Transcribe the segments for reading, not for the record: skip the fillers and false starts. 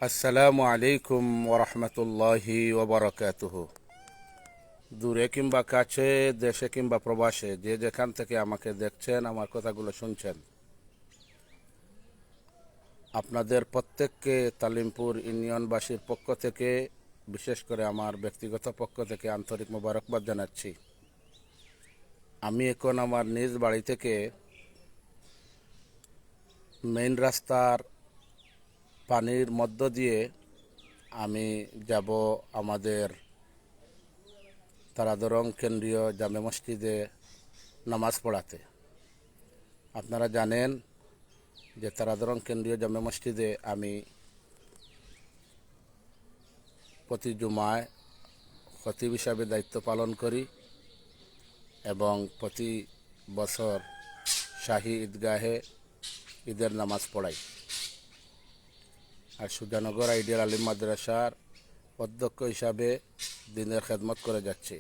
আসসালামু আলাইকুম ওরহমতুল্লাহি ওবরাকাতুহু। দূরে কিংবা কাছে, দেশে কিংবা প্রবাসে, যে যেখান থেকে আমাকে দেখছেন, আমার কথাগুলো শুনছেন, আপনাদের প্রত্যেককে তালিমপুর ইউনিয়নবাসীর পক্ষ থেকে, বিশেষ করে আমার ব্যক্তিগত পক্ষ থেকে আন্তরিক মোবারকবাদ জানাচ্ছি। আমি এখন আমার নিজ বাড়ি থেকে মেইন রাস্তার পানির মধ্য দিয়ে আমি যাব আমাদের তারাদরং কেন্দ্রীয় জামে মসজিদে নামাজ পড়াতে। আপনারা জানেন যে তারাদরং কেন্দ্রীয় জামে মসজিদে আমি প্রতি জুমায় খতিব হিসাবে দায়িত্ব পালন করি এবং প্রতি বছর শাহী ঈদগাহে ঈদের নামাজ পড়াই। আর সুজানগর আইডিয়াল আলিম মাদ্রাসার অধ্যক্ষ হিসাবে দিনের খেদমত করে যাচ্ছি।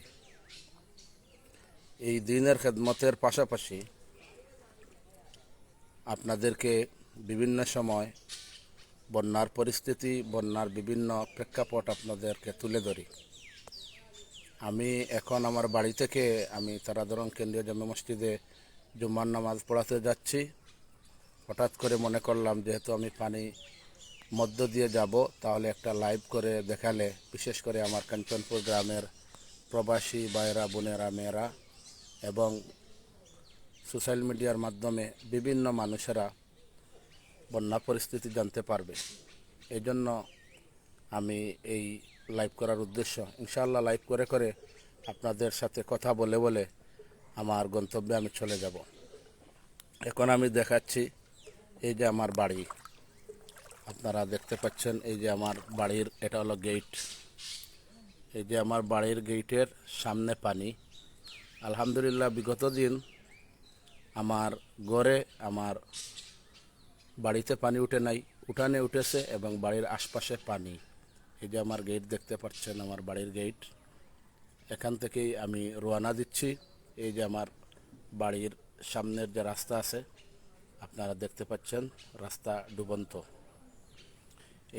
এই দিনের খেদমতের পাশাপাশি আপনাদেরকে বিভিন্ন সময় বন্যার পরিস্থিতি, বন্যার বিভিন্ন প্রেক্ষাপট আপনাদেরকে তুলে ধরি। আমি এখন আমার বাড়ি থেকে আমি তারাদরং কেন্দ্রীয় জামে মসজিদে জুম্মার নামাজ পড়াতে যাচ্ছি। হঠাৎ করে মনে করলাম যেহেতু আমি পানি মধ্য দিয়ে যাব, তাহলে একটা লাইভ করে দেখালে, বিশেষ করে আমার কাঞ্চনপুর গ্রামের প্রবাসী ভাইরা, বোনেরা, মেয়েরা এবং সোশ্যাল মিডিয়ার মাধ্যমে বিভিন্ন মানুষেরা বন্যা পরিস্থিতি জানতে পারবে। এই জন্য আমি এই লাইভ করার উদ্দেশ্য। ইনশাআল্লাহ লাইভ করে করে আপনাদের সাথে কথা বলে বলে আমার গন্তব্যে আমি চলে যাব। এখন আমি দেখাচ্ছি এই যে আমার বাড়ি, আপনারা দেখতে পাচ্ছেন এই যে আমার বাড়ির, এটা হলো গেট। এই যে আমার বাড়ির গেটের সামনে পানি। আলহামদুলিল্লাহ বিগত দিন আমার ঘরে, আমার বাড়িতে পানি উঠে নাই, উঠানে উঠেছে এবং বাড়ির আশপাশে পানি। এই যে আমার গেট দেখতে পাচ্ছেন, আমার বাড়ির গেট। এখান থেকেই আমি রওনা দিচ্ছি। এই যে আমার বাড়ির সামনের যে রাস্তা আছে, আপনারা দেখতে পাচ্ছেন রাস্তা ডুবন্ত।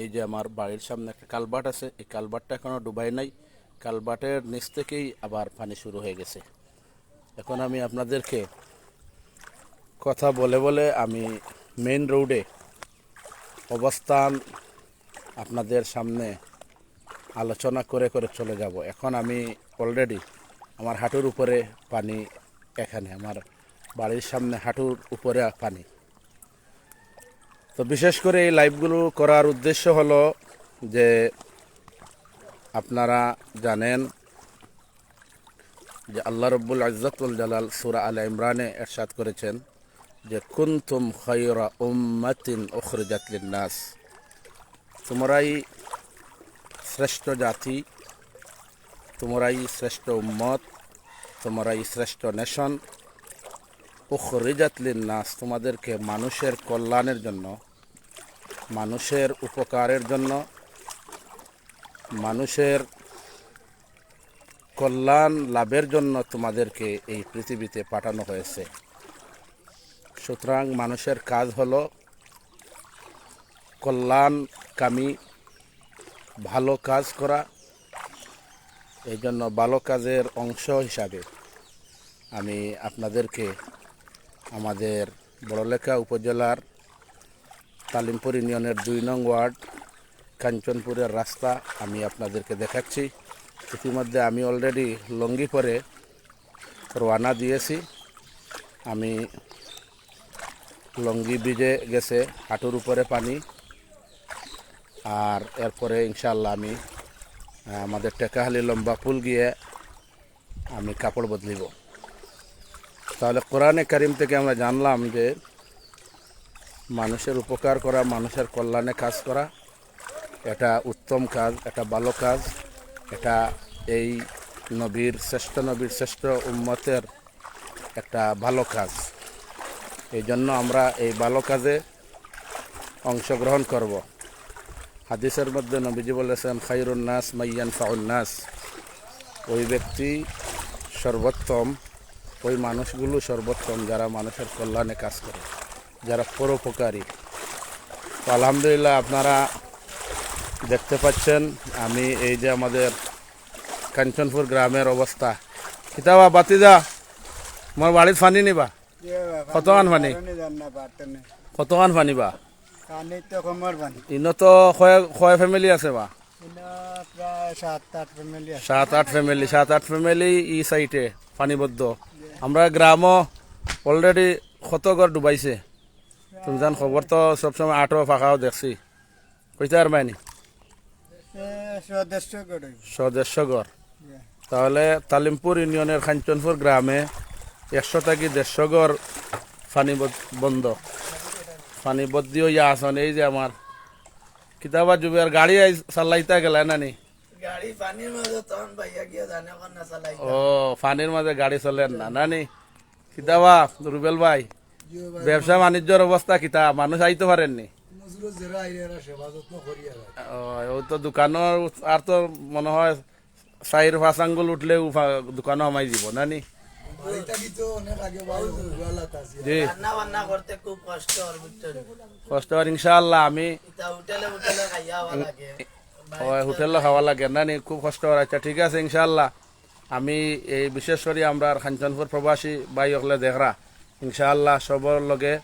এই যে আমার বাড়ির সামনে একটা কালভার্ট আছে, এই কালভার্টটা এখনও ডুবাই নাই। কালভার্টের নিচ থেকেই আবার পানি শুরু হয়ে গেছে। এখন আমি আপনাদেরকে কথা বলে বলে আমি মেইন রোডে অবস্থান আপনাদের সামনে আলোচনা করে করে চলে যাব। এখন আমি অলরেডি আমার হাঁটুর উপরে পানি, এখানে আমার বাড়ির সামনে হাঁটুর উপরে পানি। তো বিশেষ করে এই লাইভগুলো করার উদ্দেশ্য হলো যে আপনারা জানেন যে আল্লাহ রব্বুল ইজ্জত ওয়াল জালাল সূরা আলে ইমরানে ইরশাদ করেছেন যে কুনতুম খায়রা উম্মাতিন উখরিজাত লিন-নাস, তোমরাই শ্রেষ্ঠ জাতি, তোমরাই শ্রেষ্ঠ উম্মত, তোমরাই শ্রেষ্ঠ নেশন। উখরিজাত লিন-নাস, তোমাদেরকে মানুষের কল্যাণের জন্য, মানুষের উপকারের জন্য, মানুষের কল্যাণ লাভের জন্য তোমাদেরকে এই পৃথিবীতে পাঠানো হয়েছে। সুতরাং মানুষের কাজ হলো কল্যাণকামী, ভালো কাজ করা। এই জন্য ভালো কাজের অংশ হিসাবে আমি আপনাদেরকে আমাদের বড়লেখা উপজেলার তালিমপুর ইউনিয়নের 2 নং ওয়ার্ড কাঞ্চনপুরের রাস্তা আমি আপনাদেরকে দেখাচ্ছি। ইতিমধ্যে আমি অলরেডি লঙ্গি পরে রওনা দিয়েছি। আমি লঙ্গি ভিজে গেছে, হাঁটুর উপরে পানি। আর এরপরে ইনশাআল্লাহ আমি আমাদের টেকাহালি লম্বা পুল গিয়ে আমি কাপড় বদলিব। তাহলে কোরআনে কারিম থেকে আমরা জানলাম যে মানুষের উপকার করা, মানুষের কল্যাণে কাজ করা, এটা উত্তম কাজ, এটা ভালো কাজ, এটা এই নবীর শ্রেষ্ঠ উম্মতের একটা ভালো কাজ। এই জন্য আমরা এই ভালো কাজে অংশগ্রহণ করব। হাদিসের মধ্যে নবীজি বলেছেন খায়রুন নাস মাইয়ান ফাউন নাস, ওই ব্যক্তি সর্বোত্তম, ওই মানুষগুলো সর্বোত্তম যারা মানুষের কল্যাণে কাজ করে, যারা পরোপকারী। তো আলহামদুলিল্লাহ আপনারা দেখতে পাচ্ছেন আমি এই যে আমাদের কাঞ্চনপুর গ্রামের অবস্থা। কিতাবা বাতিজা মোর বাড়িত ফানি নিবা কতখান ফানি কতখান ফানি বা ইনো তো কয় ফ্যামিলি আছে বা সাত আট ফ্যামিলি ই সাইটে পানিবদ্ধ। আমরা গ্রামও অলরেডি কত ঘর ডুবাইছে তুমি জান খবর তো সবসময় আটো ফাঁকাও দেখছি কইতে আর মাইনি সদস্য ঘর। তাহলে তালিমপুর ইউনিয়নের কাঞ্চনপুর গ্রামে 100 থেকে 150 ঘর পানি বন্ধ পানিবদ্ধ ইয়া আসন। এই যে আমার কিতাবা যুবের গাড়ি চালাইতে গেলে নানি ও পানির মাঝে গাড়ি চলেন না নানি কিতাবা রুবেল ভাই ব্যবসা বাণিজ্যের অবস্থা কিতা মানুষ আইতে পারেননি ও তো দোকানের আর তো মনে হয় 4-5 আঙ্গুল উঠলে দোকানে আমাই দিব নানি জি কষ্ট আর ইনশাআল্লাহ আমি হোটেলে খাওয়া লাগে নানি খুব কষ্ট হয়। আচ্ছা ঠিক আছে ইনশাআল্লাহ আমি এই বিশেষ করে আমরা কাঞ্চনপুর প্রবাসী ভাই হলে দেখরা ইনশাআল্লাহ সবর লগে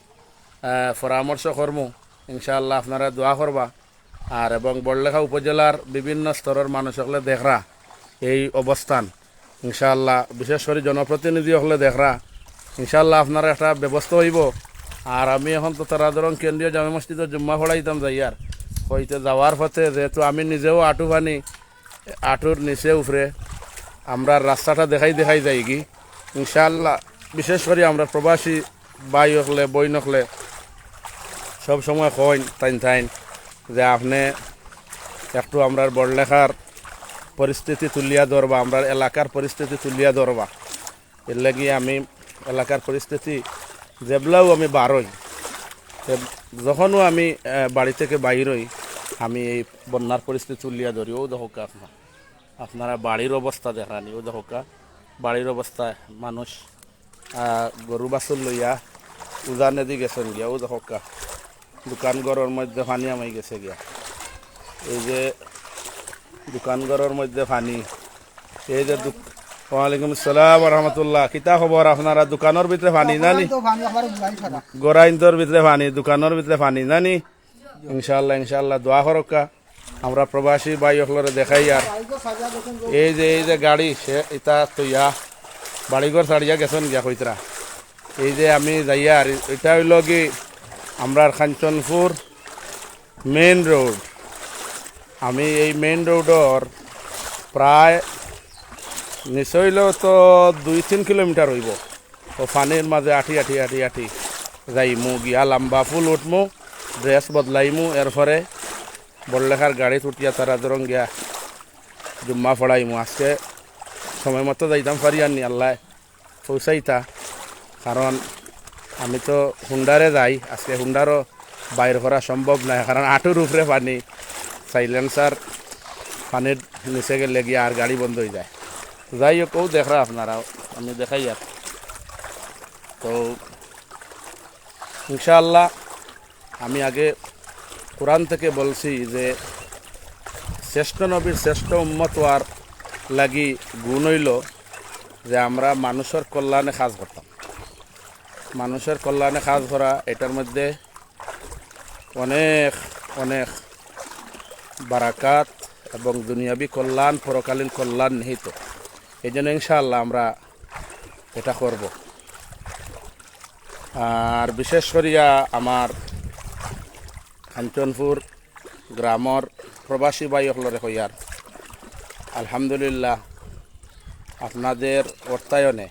পরামর্শ করমু ইনশাআল্লাহ আপনারা দোয়া করবা আর এবং বড়লেখা উপজেলার বিভিন্ন স্তরের মানুষ হলে দেখরা এই অবস্থান ইনশাআল্লাহ বিশেষ করে জনপ্রতিনিধি হলে দেখরা ইনশাআল্লাহ আপনারা একটা ব্যবস্থা হইব। আর আমি এখন তো তারা ধরুন কেন্দ্রীয় জামে মসজিদে জুম্মা পড়াইতাম যাইয়ার হইতে যাওয়ার পথে যেহেতু আমি নিজেও আঁটু বানি আঁটুর নিচে উপরে আমরা রাস্তাটা দেখাই যাই কি ইনশাআল্লাহ বিশেষ করে আমরা প্রবাসী ভাই হলে বই নকলে সব সময় কইন তাইন যে আপনি একটু আমরা বড়লেখার পরিস্থিতি তুলিয়া ধরবা আমরা এলাকার পরিস্থিতি তুলিয়া ধরবা এর লাগি আমি এলাকার পরিস্থিতি যেবলাও আমি বারোই যখনও আমি বাড়ি থেকে বাইরই আমি এই বন্যার পরিস্থিতি তুলিয়া ধরি। ও দেখোকা আপনারা বাড়ির অবস্থা দেখানি ও দেখোকা বাড়ির অবস্থায় মানুষ গরু বাছুর লইয়া উজানে দি গেছেন গিয়া ও দেখোকা দোকান ঘরের মধ্যে পানি আমাই গেছে গিয়া এই যে দোকান ঘরের মধ্যে পানি এই যে ওয়ালাইকুম আসসালাম রহমতুল্লাহ কিতা খবর আপনারা দোকানের ভিতরে পানি নানি গোরাইন্দর ভিতরে পানি দোকানের ভিতরে পানি নানি ইনশাআল্লাহ দোয়া করকা আমরা প্রবাসী ভাই হলরে দেখাই আর এই যে গাড়ি সে ইতা তৈয়া বাড়িঘর ছাড়িয়া গেছেন গিয়া কইতরা এই যে আমি যাইয়া আর এটা হইল কি আমরা কাঞ্চনপুর মেইন রোড আমি এই মেইন রোডর প্রায় নিশ্চয় হইলেও তো 2-3 কিলোমিটার হইব তো পানির মাঝে আঠি যাইমু গিয়া লম্বা ফুল উঠমু ড্রেস বদলাইমু এরপরে বড়লেখার গাড়ি উঠিয়া তারা ধরুন গিয়া জুম্মা ফড়াইমু আজকে সময় মতো যাইতাম পারি আর নি আল্লাহ পৌঁছাইতা কারণ আমি তো হুন্ডারে যাই আজকে হুন্ডারও বাইর করা সম্ভব নয় কারণ আঁটুর উপরে পানি সাইলেন্সার পানির নিচে গেলে গিয়ে আর গাড়ি বন্ধ হয়ে যায়। যাই হোক কেউ দেখরা আপনারা আমি দেখাই আর তো ইনশাআল্লাহ আমি আগে কোরআন থেকে বলছি যে শ্রেষ্ঠ নবীর শ্রেষ্ঠ উম্মত হওয়ার লাগি গুণ হইল যে আমরা মানুষের কল্যাণে কাজ করতাম। মানুষের কল্যাণে কাজ করা এটার মধ্যে অনেক বারাকাত এবং দুনিয়াবি কল্যাণ পরকালীন কল্যাণ নিহিত। এই জন্য ইনশাআল্লাহ আমরা এটা করব। আর বিশেষ করিয়া আমার কাঞ্চনপুর গ্রামর প্রবাসী ভাই হলরে কইয়ার আলহামদুলিল্লাহ আপনাদের অর্থায়নে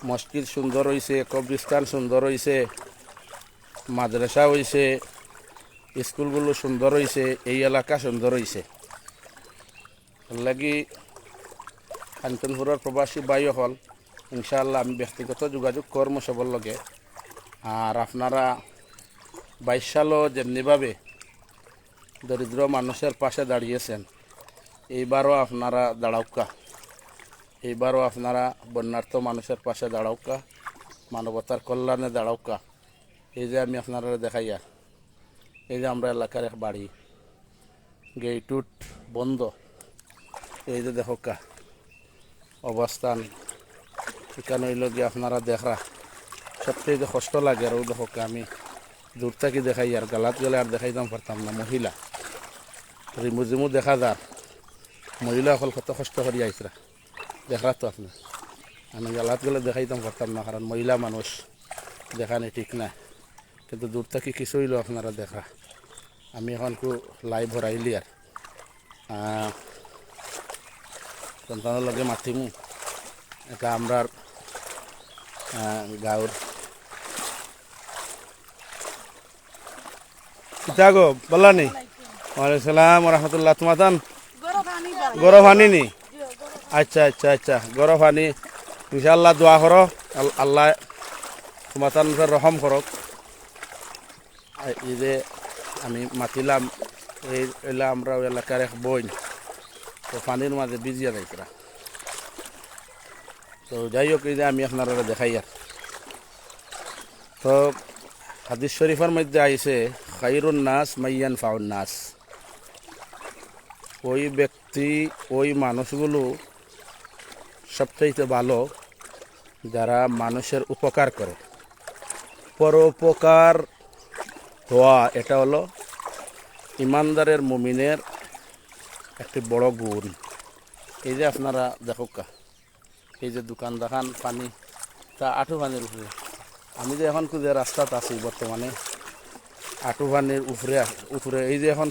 মসজিদ সুন্দর হয়েছে, কবরস্থান সুন্দর হয়েছে, মাদ্রাসা হয়েছে, স্কুলগুলো সুন্দর হয়েছে, এই এলাকা সুন্দর হয়েছে। লাগি কাঞ্চনপুরের প্রবাসী ভাই হল ইনশাআল্লাহ আমি ব্যক্তিগত যোগাযোগ কর্ম সবর লগে। আর আপনারা 22 সালও যেমনিভাবে দরিদ্র মানুষের পাশে দাঁড়িয়েছেন এইবারও আপনারা দাঁড়াউকা, এইবারও আপনারা বন্যার্থ মানুষের পাশে দাঁড়াউকা, মানবতার কল্যাণে দাঁড়াউকা। এই যে আমি আপনারা দেখাইয়া এই যে আমরা এলাকার এক বাড়ি গেট উট বন্ধ। এই যে দেখো কা অবস্থান, এখানে হইল গিয়ে আপনারা দেখরা সবচেয়ে যে কষ্ট লাগে আর দেখো কা আমি দূর থেকে দেখাই আর গালাত গেলে আর দেখাইতাম পারতাম না। মহিলা রিমুজিমু দেখা যার মহিলা সকল কত কষ্ট করি আইসরা দেখরা তো আপনি। আমি গালাত গেলে দেখাইতাম পারতাম না, কারণ মহিলা মানুষ দেখানি ঠিক না, কিন্তু দূর থেকে কিছু হইল আপনারা দেখা। আমি এখন খুব লাইভ ভরাইলি আর সন্তানের লগে মাতিমু। এটা আমরার গাঁর যাগো বললানি। ওয়ালাইকুম সালাম রহমতুল্লাহ। তোমার তান গরম পানি নি? আচ্ছা আচ্ছা আচ্ছা, গরম পানি ইনশাল্লাহ দোয়া করো, আল্লাহ তোমার তান রহম করক। এই যে আমি মাতিলাম, এই এলা আমরা এলাকার এক বই, তো পানির মাঝে ভিজিয়া যাইতরা। তো যাই হোক, এই যে আমি আপনারা দেখাই আর। তো হাদিস শরীফের মধ্যে আইছে খাইরুন নাস মাইয়ান ফাউন নাস, ওই ব্যক্তি ওই মানুষগুলো সবচাইতে ভালো যারা মানুষের উপকার করে। পরোপকার হওয়া এটা হলো ইমানদারের মুমিনের একটি বড় গুণ। এই যে আপনারা দেখো কা, এই যে দোকান দেখান পানি তা আঁঠু পানির উপরে। আমি যে এখন যে রাস্তাতে আছি বর্তমানে আঁঠু পানির উপরে এই যে এখন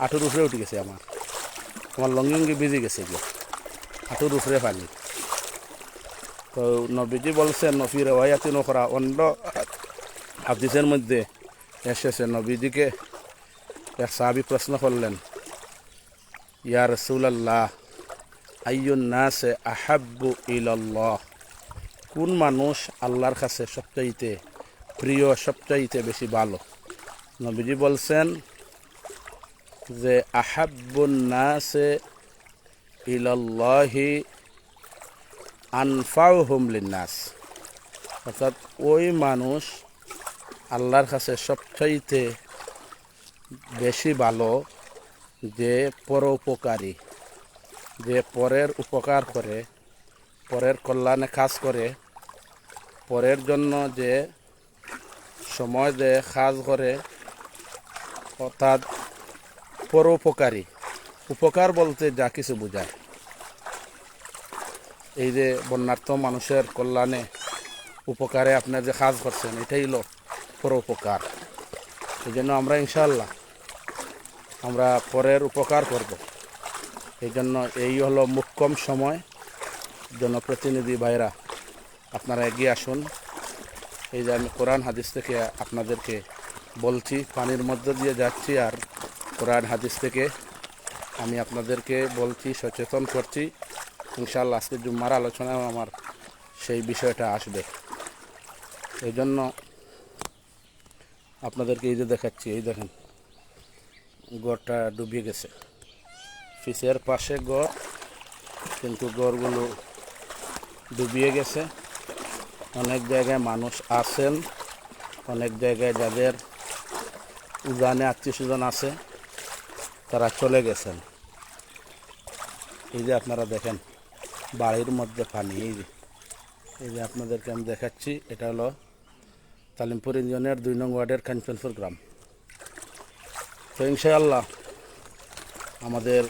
আঁঠুর উপরে উঠে গেছে আমার লঙ্গি ভিজে গেছে গিয়ে হাঁটুর উপরে পানি। তো নবীজি বলছেন, নফি রেওয়ায়াতি নকরা অন্য হাদিসের মধ্যে এসেছে, নবীজিকে এক সাহাবী প্রশ্ন করলেন, ইয়া রাসূলুল্লাহ আইয়ুন নাসে আহাব্বু ইলাল্লাহ, কোন মানুষ আল্লাহর কাছে সবচাইতে প্রিয়, সবচাইতে বেশি ভালো? নবীজি বলছেন যে আহাব্বুন নাসে ইলাল্লাহি আনফাউহুম লিন্নাস, অর্থাৎ ওই মানুষ আল্লাহর কাছে সবচাইতে বেশি ভালো যে পরোপকারী, যে পরের উপকার করে, পরের কল্যাণে কাজ করে, পরের জন্য যে সময় দেয় কাজ করে, অর্থাৎ পরোপকারী। উপকার বলতে যা কিছু বোঝায়, এই যে বন্যার্থ মানুষের কল্যাণে উপকারে আপনার যে কাজ করছেন, এটাই হলো পরোপকার। এই জন্য আমরা ইনশাআল্লাহ আমরা পরের উপকার করব। এই জন্য এই হলো মুখ্যম সময়। জনপ্রতিনিধি ভাইরা আপনারা এগিয়ে আসুন। এই যে আমি কোরআন হাদিস থেকে আপনাদেরকে বলছি, পানির মধ্য দিয়ে যাচ্ছি আর কোরআন হাদিস থেকে আমি আপনাদেরকে বলছি, সচেতন করছি। ইনশাআল্লাহ আজকে জুম্মার আলোচনায় আমার সেই বিষয়টা আসবে। এই জন্য আপনাদেরকে এই যে দেখাচ্ছি, এই দেখেন গড়টা ডুবিয়ে গেছে, ফিসের পাশে গড়, কিন্তু গড়গুলো ডুবিয়ে গেছে। অনেক জায়গায় মানুষ আছেন, অনেক জায়গায় যাদের উজানে আত্মীয় স্বজন আছে তারা চলে গেছেন। এই যে আপনারা দেখেন বাড়ির মধ্যে পানি। এই যে আপনাদেরকে আমি দেখাচ্ছি, এটা হলো তালিমপুর ইউনিয়নের 2 নং ওয়ার্ডের কাঞ্চনপুর গ্রাম। তো ইনশাআল্লাহ আমাদের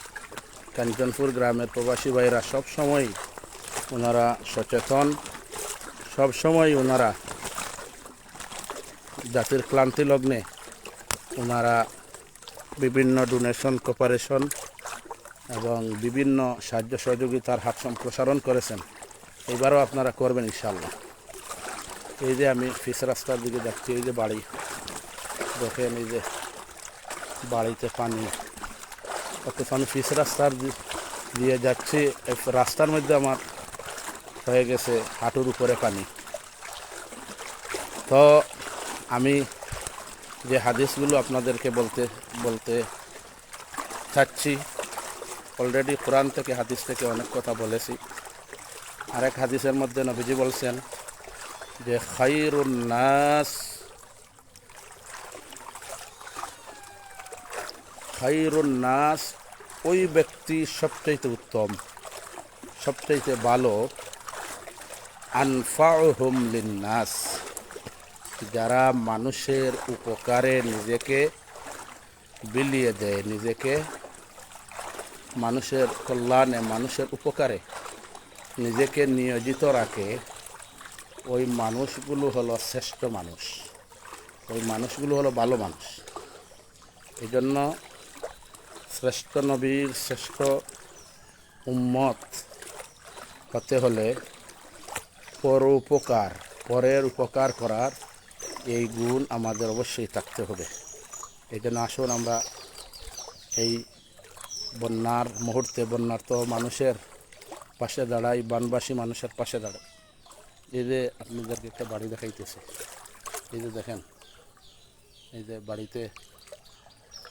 কাঞ্চনপুর গ্রামের প্রবাসী ভাইরা সব সময় ওনারা সচেতন, সব সময় ওনারা জাতির ক্লান্তি লগ্নে ওনারা বিভিন্ন ডোনেশন, কোপারেশন এবং বিভিন্ন সাহায্য সহযোগিতার হাত সম্প্রসারণ করেছেন। এবারও আপনারা করবেন ইনশাআল্লাহ। এই যে আমি ফিস রাস্তার দিকে যাচ্ছি, এই যে বাড়ি দেখেন, এই যে বাড়িতে পানি, কত পানি। ফিস রাস্তার দিয়ে যাচ্ছি, রাস্তার মধ্যে আমার হয়ে গেছে হাঁটুর উপরে পানি। তো আমি যে হাদিসগুলো আপনাদেরকে বলতে চাচ্ছি, অলরেডি কোরআন থেকে হাদিস থেকে অনেক কথা বলেছি। আরেক হাদিসের মধ্যে নবীজি বলছেন যে খায়রুন নাস খায়রুন নাস, ওই ব্যক্তি সবচাইতে উত্তম, সবচাইতে ভালো, আনফাউহুম লিন্নাস, যারা মানুষের উপকারে নিজেকে বিলিয়ে দেয়, নিজেকে মানুষের কল্যাণে মানুষের উপকারে নিজেকে নিয়োজিত রাখে, ওই মানুষগুলো হলো শ্রেষ্ঠ মানুষ, ওই মানুষগুলো হলো ভালো মানুষ। এই জন্য শ্রেষ্ঠ নবীর শ্রেষ্ঠ উম্মত হতে হলে পরোপকার, পরের উপকার করার এই গুণ আমাদের অবশ্যই থাকতে হবে। এই জন্য আসুন আমরা এই বন্যার মুহূর্তে বন্যার্ত মানুষের পাশে দাঁড়াই, বানবাসী মানুষের পাশে দাঁড়াই। এই যে আপনাদেরকে একটা বাড়ি দেখাইতেছে, এই যে দেখেন, এই যে বাড়িতে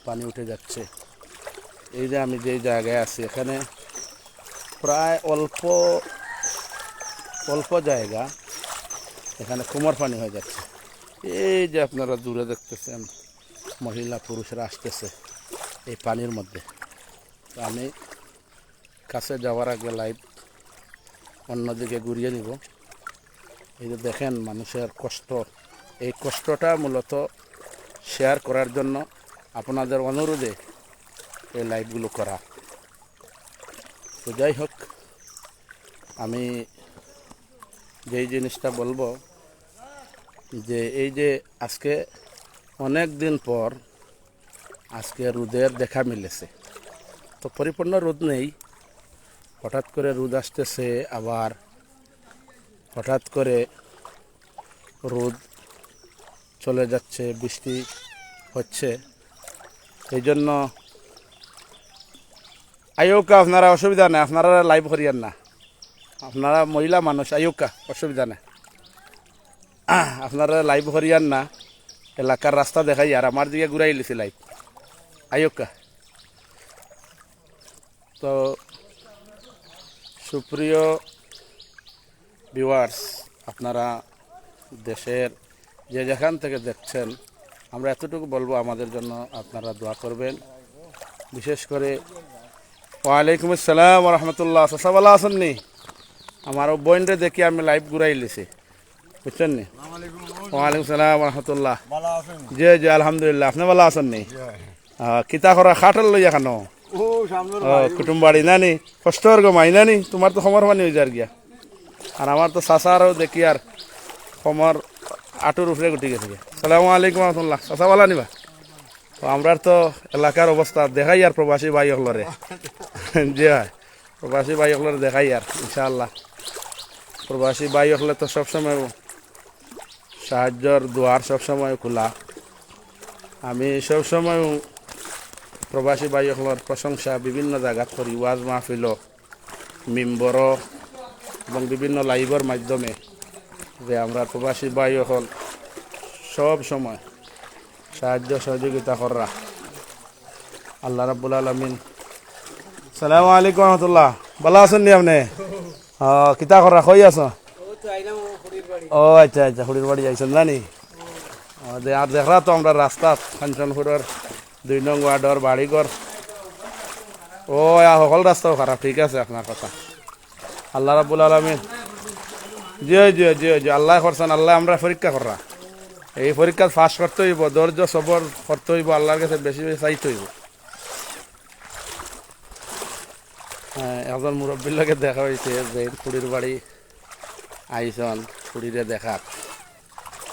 পানি উঠে যাচ্ছে। এই যে আমি যেই জায়গায় আছি এখানে প্রায় অল্প অল্প জায়গা, এখানে কোমর পানি হয়ে যাচ্ছে। এই যে আপনারা দূরে দেখতেছেন মহিলা পুরুষরা আসতেছে এই পানির মধ্যে। তো আমি কাছে যাওয়ার আগে লাইভ অন্যদিকে ঘুরিয়ে নিব। এই যে দেখেন মানুষের কষ্ট, এই কষ্টটা মূলত শেয়ার করার জন্য আপনাদের অনুরোধে এই লাইভগুলো করা। তো যাই হোক, আমি যেই জিনিসটা বলবো যে এই যে আজকে অনেক দিন পর আজকে রোদের দেখা মিলেছে। তো পরিপূর্ণ রোদ নেই, হঠাৎ করে রোদ আসতেছে, আবার হঠাৎ করে রোদ চলে যাচ্ছে, বৃষ্টি হচ্ছে। এই জন্য আয়োকা আপনারা অসুবিধা নেই, আপনারা লাইভ করিয়েন না, আপনারা মহিলা মানুষ, আয়োকা অসুবিধা নেই, আপনারা লাইভ করিয়ান না, এলাকার রাস্তা দেখাই আর আমার দিকে ঘুরাই লিছি লাইভ, আয়োকা। তো সুপ্রিয় ভিউয়ার্স, আপনারা দেশের যে যেখান থেকে দেখছেন, আমরা এতটুকু বলবো আমাদের জন্য আপনারা দোয়া করবেন। বিশেষ করে ওয়ালাইকুম আসসালাম রহমতুল্লাহ, শশা ভালো আছেন নি? আমার বোনরে দেখি আমি লাইভ ঘুরাই লিছি, বুঝছেন নি? ওয়ালাইকুম সালাম রহমতুল্লাহ। জি জি আলহামদুলিল্লাহ, আপনি ভালো আছেন নি? কিতা করা খাটাল লইয়া খানো কুটুম বাড়ি নানি কষ্টর গমাই নানি, তোমার তো সমর পানি হয়ে যার গিয়া, আর আমার তো চাষারও দেখি আর সমর আটুর উপরে গুটি গেছে। সালামু আলাইকুম রহমতুল্লাহ, চাষা ভালো নিবা? তো আমরা তো এলাকার অবস্থা দেখাই আর প্রবাসী ভাই হলরে, জি হয় প্রবাসী ভাই হলরে দেখাই আর ইনশাআল্লাহ। প্রবাসী ভাই হলে তো সবসময় সাহায্যর দুয়ার সবসময় খোলা। আমি সবসময় প্রবাসী ভাই হলর প্রশংসা বিভিন্ন জায়গাত করি, ওয়াজ মাহফিল, মিম্বর এবং বিভিন্ন লাইভের মাধ্যমে, যে আমরা প্রবাসী ভাই হল সব সময় সাহায্য সহযোগিতা করা। আল্লাহ রাব্বুল আলামিন। সালামু আলাইকুম রহমতুল্লাহ, ভালো আছেন নি আপনি? কিতা করা কই আছো? ও আচ্ছা আচ্ছা, খুড়ির বাড়ি যাইছেন জানি। আর দেখরা তো আমরা রাস্তা কাঞ্চনপুরের 2 নং ওয়ার্ডর বাড়িঘর, ও সকল রাস্তাও খারাপ। ঠিক আছে আপনার কথা। আল্লাহ রাব্বুল আলামিন, জি জি জি জি, আল্লাহ করছেন, আল্লাহ আমরা পরীক্ষা করা, এই পরীক্ষা ফাঁস করতে হইব, ধৈর্য সবর করতে হইব, আল্লাহর কাছে বেশি বেশি চাইতে হইব। হ্যাঁ, একজন মুরব্বীর লগে দেখা হয়েছে যে খুড়ির বাড়ি আইসন, খুড়িরে দেখা।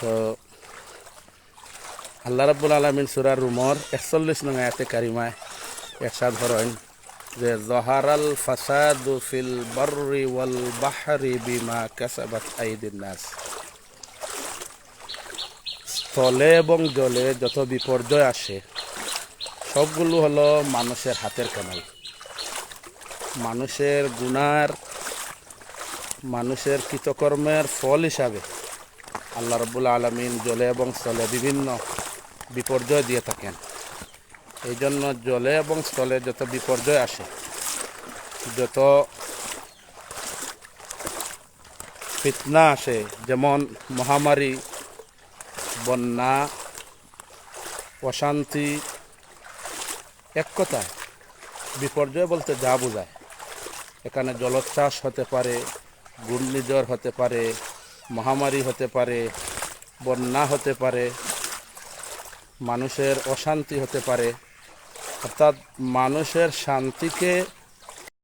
তো আল্লাহ রাব্বুল আলামিন সূরা রুমর 41 নং আয়াতে কারিমায় ইরশাদ করেন যে যাহারাল ফাসাদু ফিল বাররি ওয়াল বাহরি বিমা কাসাবাত আইদিন নাস, স্থলে এবং জলে যত বিপর্যয় আসে সবগুলো হলো মানুষের হাতের কামাই, মানুষের গুনার, মানুষের কৃতকর্মের ফল হিসাবে আল্লাহ রাব্বুল আলামিন জলে এবং স্থলে বিভিন্ন বিপর্যয় দিয়ে থাকেন। এই জন্য জলে এবং স্থলে যত বিপর্যয় আসে, যত ফিতনা আসে, যেমন মহামারী, বন্যা, অশান্তি, এক কথায় বিপর্যয় বলতে যা বোঝায়, এখানে জলোচ্ছ্বাস হতে পারে, ঘূর্ণিঝড় হতে পারে, মহামারী হতে পারে, বন্যা হতে পারে, মানুষের অশান্তি হতে পারে। অর্থাৎ মানুষের শান্তিকে